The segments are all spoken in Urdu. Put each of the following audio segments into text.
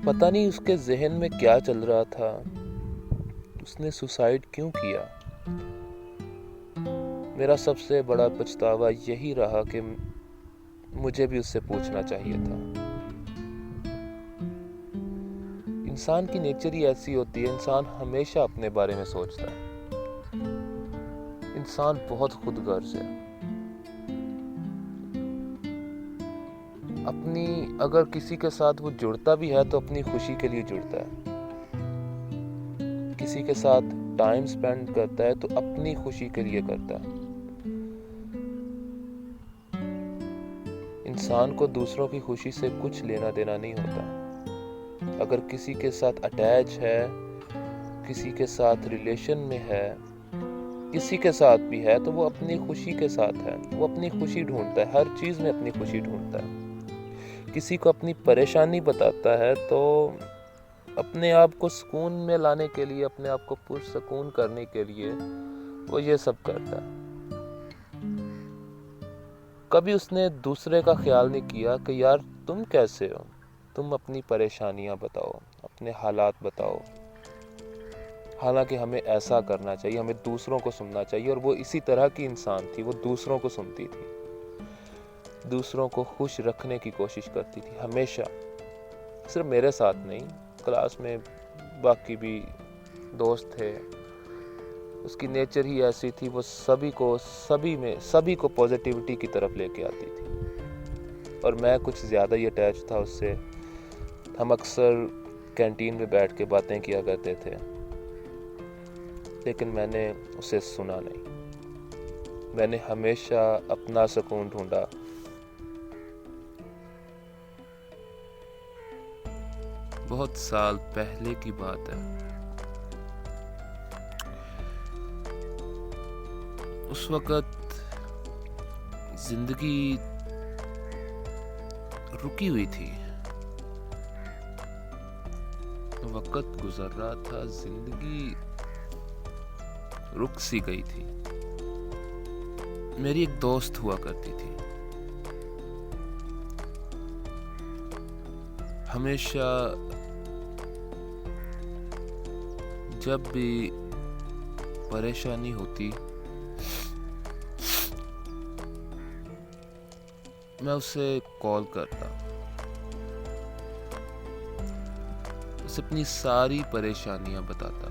پتہ نہیں اس کے ذہن میں کیا چل رہا تھا، اس نے سوسائڈ کیوں کیا۔ میرا سب سے بڑا پچھتاوا یہی رہا کہ مجھے بھی اس سے پوچھنا چاہیے تھا۔ انسان کی نیچر ہی ایسی ہوتی ہے، انسان ہمیشہ اپنے بارے میں سوچتا ہے۔ انسان بہت خود غرض ہے۔ اگر کسی کے ساتھ وہ جڑتا بھی ہے تو اپنی خوشی کے لیے جڑتا ہے، کسی کے ساتھ ٹائم سپینڈ کرتا ہے تو اپنی خوشی کے لیے کرتا ہے۔ انسان کو دوسروں کی خوشی سے کچھ لینا دینا نہیں ہوتا۔ اگر کسی کے ساتھ اٹیچ ہے، کسی کے ساتھ ریلیشن میں ہے، کسی کے ساتھ بھی ہے تو وہ اپنی خوشی کے ساتھ ہے، وہ اپنی خوشی ڈھونڈتا ہے، ہر چیز میں اپنی خوشی ڈھونڈتا ہے۔ کسی کو اپنی پریشانی بتاتا ہے تو اپنے آپ کو سکون میں لانے کے لیے، اپنے آپ کو پرسکون کرنے کے لیے وہ یہ سب کرتا ہے۔ کبھی اس نے دوسرے کا خیال نہیں کیا کہ یار تم کیسے ہو، تم اپنی پریشانیاں بتاؤ، اپنے حالات بتاؤ۔ حالانکہ ہمیں ایسا کرنا چاہیے، ہمیں دوسروں کو سننا چاہیے، اور وہ اسی طرح کی انسان تھی، وہ دوسروں کو سنتی تھی، دوسروں کو خوش رکھنے کی کوشش کرتی تھی ہمیشہ۔ صرف میرے ساتھ نہیں، کلاس میں باقی بھی دوست تھے، اس کی نیچر ہی ایسی تھی، وہ سبھی کو پوزیٹیوٹی کی طرف لے کے آتی تھی، اور میں کچھ زیادہ ہی اٹیچ تھا اس سے۔ ہم اکثر کینٹین میں بیٹھ کے باتیں کیا کرتے تھے، لیکن میں نے اسے سنا نہیں، میں نے ہمیشہ اپنا سکون ڈھونڈا۔ بہت سال پہلے کی بات ہے، اس وقت زندگی رکی ہوئی تھی، وقت گزر رہا تھا، زندگی رک سی گئی تھی۔ میری ایک دوست ہوا کرتی تھی، ہمیشہ جب بھی پریشانی ہوتی میں اسے کال کرتا، اسے اپنی ساری پریشانیاں بتاتا۔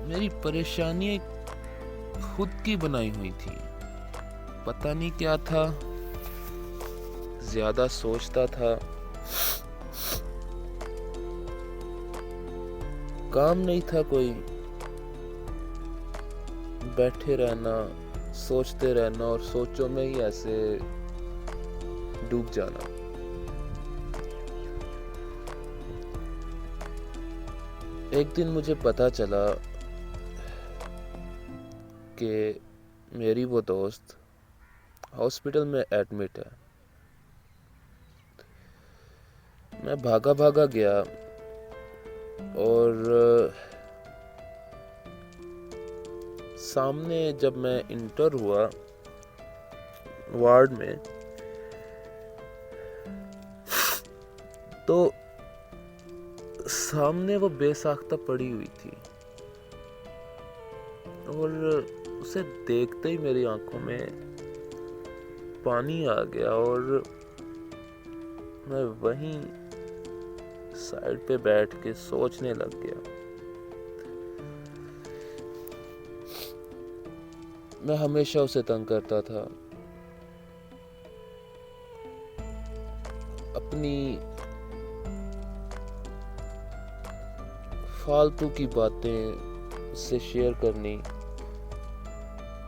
میری پریشانیاں خود کی بنائی ہوئی تھی، پتہ نہیں کیا تھا، زیادہ سوچتا تھا، کام نہیں تھا کوئی، بیٹھے رہنا، سوچتے رہنا اور سوچوں میں ہی ایسے ڈوب جانا۔ ایک دن مجھے پتا چلا کہ میری وہ دوست ہاسپٹل میں ایڈمٹ ہے۔ میں بھاگا گیا اور سامنے جب میں انٹر ہوا وارڈ میں تو سامنے وہ بے ساختہ پڑی ہوئی تھی، اور اسے دیکھتے ہی میری آنکھوں میں پانی آ گیا، اور میں وہیں سائڈ پہ بیٹھ کے سوچنے لگ گیا۔ میں ہمیشہ اسے تنگ کرتا تھا، اپنی فالتو کی باتیں اس سے شیئر کرنی،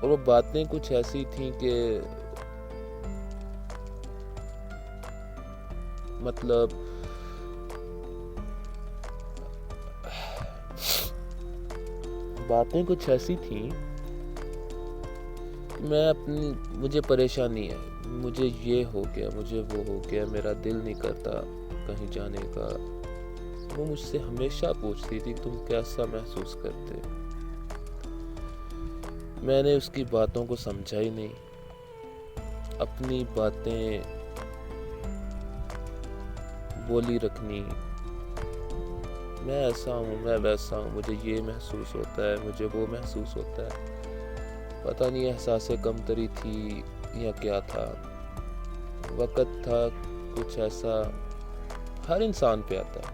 اور وہ باتیں کچھ ایسی تھیں کہ مطلب باتیں کچھ ایسی تھیں مجھے پریشانی ہے، مجھے یہ ہو گیا، مجھے وہ ہو گیا، میرا دل نہیں کرتا کہیں جانے کا۔ وہ مجھ سے ہمیشہ پوچھتی تھی تم کیسا محسوس کرتے؟ میں نے اس کی باتوں کو سمجھا ہی نہیں، اپنی باتیں بولی رکھنی، میں ایسا ہوں، میں ویسا ہوں، مجھے یہ محسوس ہوتا ہے، مجھے وہ محسوس ہوتا ہے، پتہ نہیں احساس کمتری تھی یا کیا تھا، وقت تھا کچھ ایسا ہر انسان پہ آتا ہے،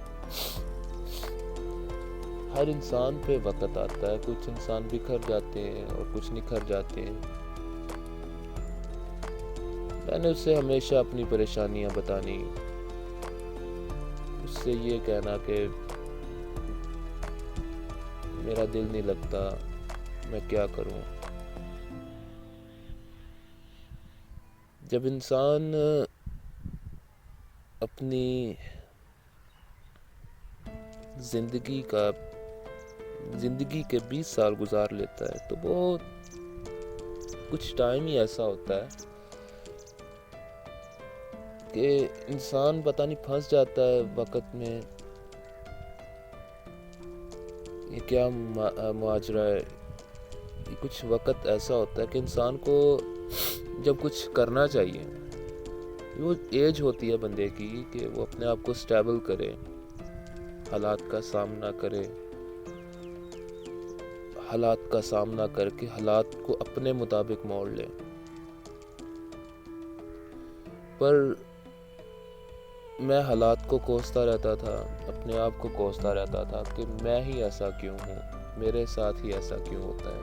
ہر انسان پہ وقت آتا ہے، کچھ انسان بکھر جاتے ہیں اور کچھ نکھر جاتے ہیں۔ میں نے اس سے ہمیشہ اپنی پریشانیاں بتانی، اس سے یہ کہنا کہ میرا دل نہیں لگتا، میں کیا کروں۔ جب انسان اپنی زندگی کے 20 سال گزار لیتا ہے تو وہ کچھ ٹائم ہی ایسا ہوتا ہے کہ انسان پتہ نہیں پھنس جاتا ہے وقت میں، یہ کیا ماجرا ہے، یہ کچھ وقت ایسا ہوتا ہے کہ انسان کو جب کچھ کرنا چاہیے، وہ ایج ہوتی ہے بندے کی کہ وہ اپنے آپ کو سٹیبل کرے، حالات کا سامنا کرے، حالات کا سامنا کر کے حالات کو اپنے مطابق موڑ لے۔ پر میں حالات کو کوستا رہتا تھا، اپنے آپ کو کوستا رہتا تھا کہ میں ہی ایسا کیوں ہوں، میرے ساتھ ہی ایسا کیوں ہوتا ہے،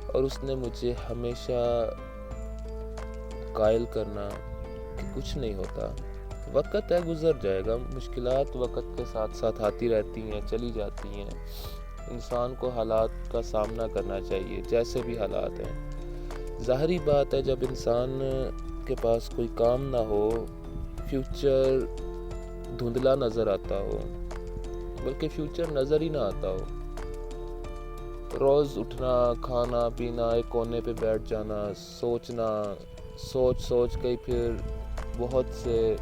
اور اس نے مجھے ہمیشہ قائل کرنا کہ کچھ نہیں ہوتا، وقت ہے گزر جائے گا، مشکلات وقت کے ساتھ ساتھ آتی رہتی ہیں، چلی جاتی ہیں، انسان کو حالات کا سامنا کرنا چاہیے جیسے بھی حالات ہیں۔ ظاہری بات ہے جب انسان کے پاس کوئی کام نہ ہو، فیوچر دھندلا نظر آتا ہو، بلکہ فیوچر نظر ہی نہ آتا ہو، روز اٹھنا، کھانا پینا، ایک کونے پہ بیٹھ جانا، سوچنا، سوچ کے پھر بہت سے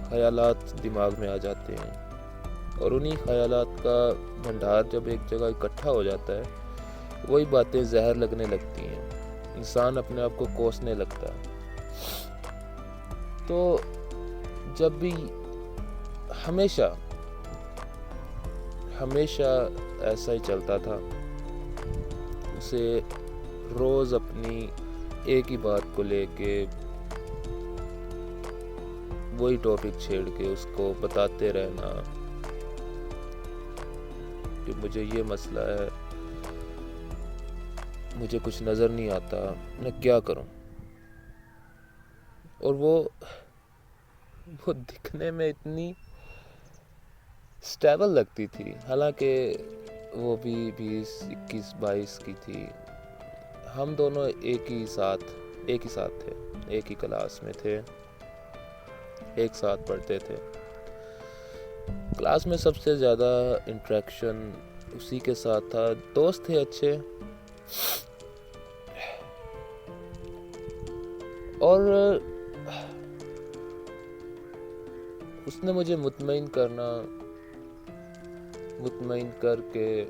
خیالات دماغ میں آ جاتے ہیں، اور انہی خیالات کا بھنڈار جب ایک جگہ اکٹھا ہو جاتا ہے، وہی باتیں زہر لگنے لگتی ہیں، انسان اپنے آپ کو کوسنے لگتا ہے۔ تو جب بھی ہمیشہ ایسا ہی چلتا تھا، اسے روز اپنی ایک ہی بات کو لے کے وہی ٹاپک چھیڑ کے اس کو بتاتے رہنا کہ مجھے یہ مسئلہ ہے، مجھے کچھ نظر نہیں آتا، میں کیا کروں، اور وہ دکھنے میں اتنی سٹیبل لگتی تھی، حالانکہ وہ بھی 20 21 22 کی تھی، ہم دونوں ایک ہی ساتھ تھے، ایک ہی کلاس میں تھے، ایک ساتھ پڑھتے تھے، کلاس میں سب سے زیادہ انٹریکشن اسی کے ساتھ تھا، دوست تھے اچھے، اور اس نے مجھے مطمئن کر کے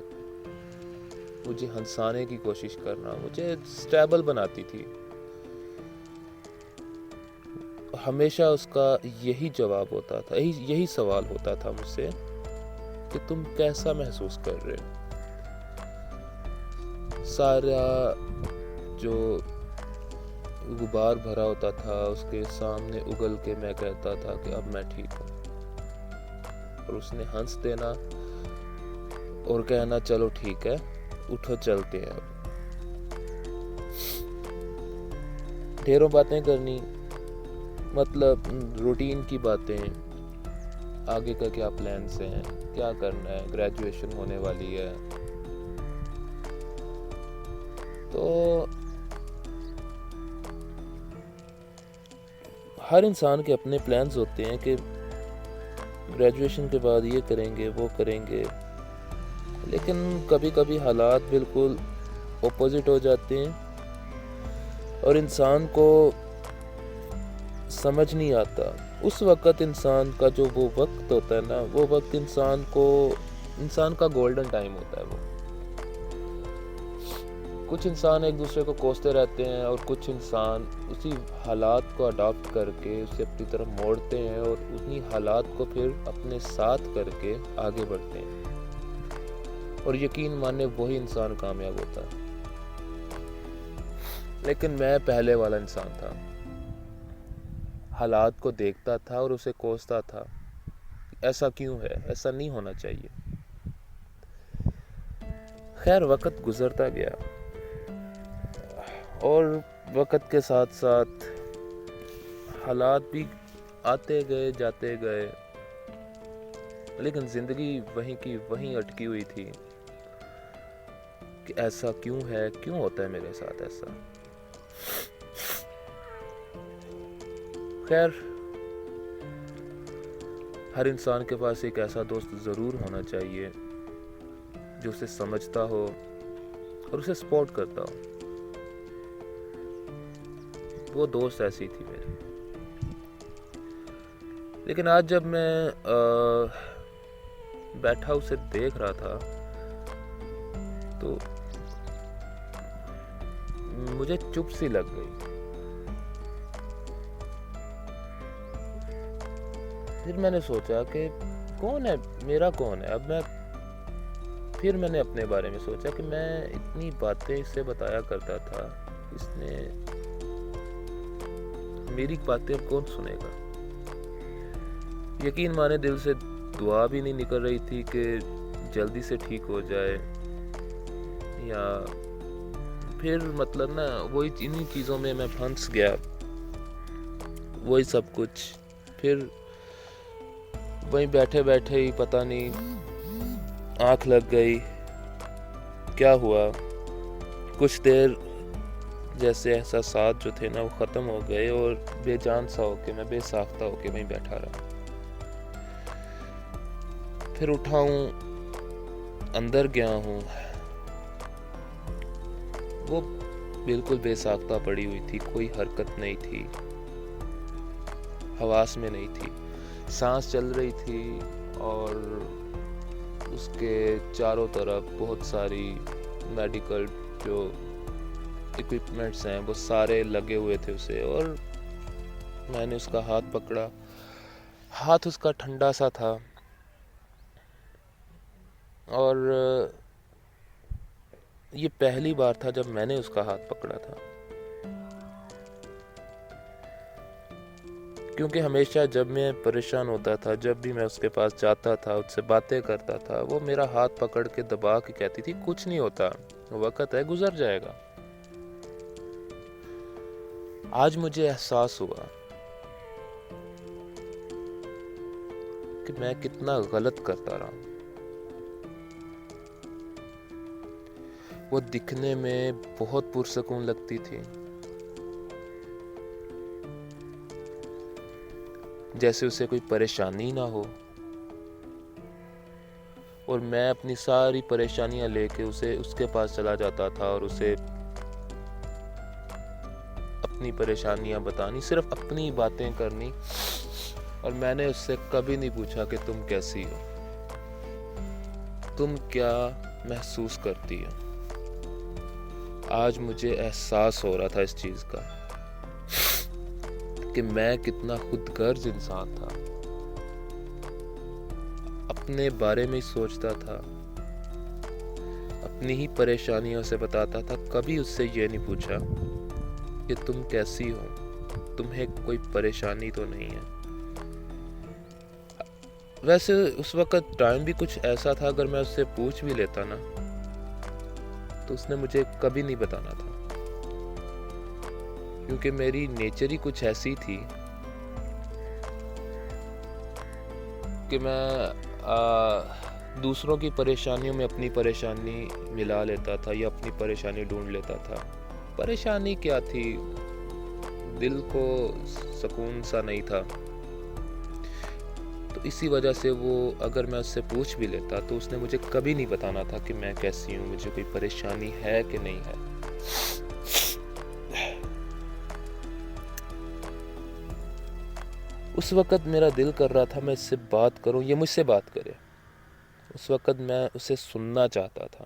مجھے ہنسانے کی کوشش کرنا، مجھے سٹیبل بناتی تھی، ہمیشہ اس کا یہی جواب ہوتا تھا، یہی سوال ہوتا تھا مجھ سے کہ تم کیسا محسوس کر رہے ہو، سارا جو غبار بھرا ہوتا تھا اس کے سامنے اگل کے میں کہتا تھا کہ اب میں ٹھیک ہوں، اور اس نے ہنس دینا اور کہنا چلو ٹھیک ہے، اٹھو چلتے ہیں، ڈھیروں باتیں کرنی، مطلب روٹین کی باتیں، آگے کا کیا پلانس ہیں، کیا کرنا ہے، گریجویشن ہونے والی ہے، تو ہر انسان کے اپنے پلانز ہوتے ہیں کہ گریجویشن کے بعد یہ کریں گے، وہ کریں گے، لیکن کبھی کبھی حالات بالکل اپوزٹ ہو جاتے ہیں اور انسان کو سمجھ نہیں آتا، اس وقت انسان کا جو وہ وقت ہوتا ہے نا، وہ وقت انسان کا گولڈن ٹائم ہوتا ہے، وہ کچھ انسان ایک دوسرے کو کوستے رہتے ہیں اور کچھ انسان اسی حالات کو اڈاپٹ کر کے اسے اپنی طرف موڑتے ہیں اور انہی حالات کو پھر اپنے ساتھ کر کے آگے بڑھتے ہیں، اور یقین مانے وہی انسان کامیاب ہوتا ہے۔ لیکن میں پہلے والا انسان تھا، حالات کو دیکھتا تھا اور اسے کوستا تھا، ایسا کیوں ہے، ایسا نہیں ہونا چاہیے۔ خیر وقت گزرتا گیا اور وقت کے ساتھ ساتھ حالات بھی آتے گئے جاتے گئے، لیکن زندگی وہیں کی وہیں اٹکی ہوئی تھی کہ ایسا کیوں ہے، کیوں ہوتا ہے میرے ساتھ ایسا۔ خیر ہر انسان کے پاس ایک ایسا دوست ضرور ہونا چاہیے جو اسے سمجھتا ہو اور اسے سپورٹ کرتا ہو۔ وہ دوست ایسی تھی میری۔ لیکن آج جب میں بیٹھا اسے دیکھ رہا تھا تو مجھے چپ سی لگ گئی۔ پھر میں نے سوچا کہ کون ہے، میرا کون ہے۔ پھر میں نے اپنے بارے میں سوچا کہ میں اتنی باتیں اسے بتایا کرتا تھا، اس نے میری باتیں اب کون سنے گا۔ یقین مانے دل سے دعا بھی نہیں نکل رہی تھی کہ جلدی سے ٹھیک ہو جائے، یا پھر مطلب نا وہی انہی چیزوں میں میں پھنس گیا، وہی سب کچھ۔ پھر وہیں بیٹھے بیٹھے ہی پتہ نہیں آنکھ لگ گئی، کیا ہوا، کچھ دیر جیسے احساسات جو تھے نا وہ ختم ہو گئے اور بے جان سا ہو کے میں بے ساختہ ہو کے وہیں بیٹھا رہا۔ پھر اٹھا ہوں، اندر گیا ہوں، وہ بالکل بے ساختہ پڑی ہوئی تھی، کوئی حرکت نہیں تھی، حواس میں نہیں تھی، سانس چل رہی تھی اور اس کے چاروں طرف بہت ساری میڈیکل جو ایکوپمنٹس ہیں وہ سارے لگے ہوئے تھے اسے، اور میں نے اس کا ہاتھ پکڑا، ہاتھ اس کا ٹھنڈا سا تھا، اور یہ پہلی بار تھا جب میں نے اس کا ہاتھ پکڑا تھا، کیونکہ ہمیشہ جب میں پریشان ہوتا تھا، جب بھی میں اس کے پاس جاتا تھا، اس سے باتیں کرتا تھا، وہ میرا ہاتھ پکڑ کے دبا کے کہتی تھی کچھ نہیں ہوتا، وقت ہے گزر جائے گا۔ آج مجھے احساس ہوا کہ میں کتنا غلط کرتا رہا۔ وہ دکھنے میں بہت پرسکون لگتی تھی، جیسے اسے کوئی پریشانی نہ ہو، اور میں اپنی ساری پریشانیاں لے کے اس کے پاس چلا جاتا تھا اور اسے اپنی پریشانیاں بتانی، صرف اپنی باتیں کرنی، اور میں نے اس سے کبھی نہیں پوچھا کہ تم کیسی ہو، تم کیا محسوس کرتی ہو۔ آج مجھے احساس ہو رہا تھا اس چیز کا کہ میں کتنا خود غرض انسان تھا، اپنے بارے میں سوچتا تھا، اپنی ہی پریشانیوں سے بتاتا تھا، کبھی اس سے یہ نہیں پوچھا کہ تم کیسی ہو، تمہیں کوئی پریشانی تو نہیں ہے۔ ویسے اس وقت ٹائم بھی کچھ ایسا تھا، اگر میں اس سے پوچھ بھی لیتا نا تو اس نے مجھے کبھی نہیں بتانا تھا، کیونکہ میری نیچر ہی کچھ ایسی تھی کہ میں دوسروں کی پریشانیوں میں اپنی پریشانی ملا لیتا تھا یا اپنی پریشانی ڈھونڈ لیتا تھا۔ پریشانی کیا تھی، دل کو سکون سا نہیں تھا، تو اسی وجہ سے وہ اگر میں اس سے پوچھ بھی لیتا تو اس نے مجھے کبھی نہیں بتانا تھا کہ میں کیسی ہوں، مجھے کوئی پریشانی ہے کہ نہیں ہے۔ اس وقت میرا دل کر رہا تھا میں اس سے بات کروں، یہ مجھ سے بات کرے۔ اس وقت میں اسے سننا چاہتا تھا،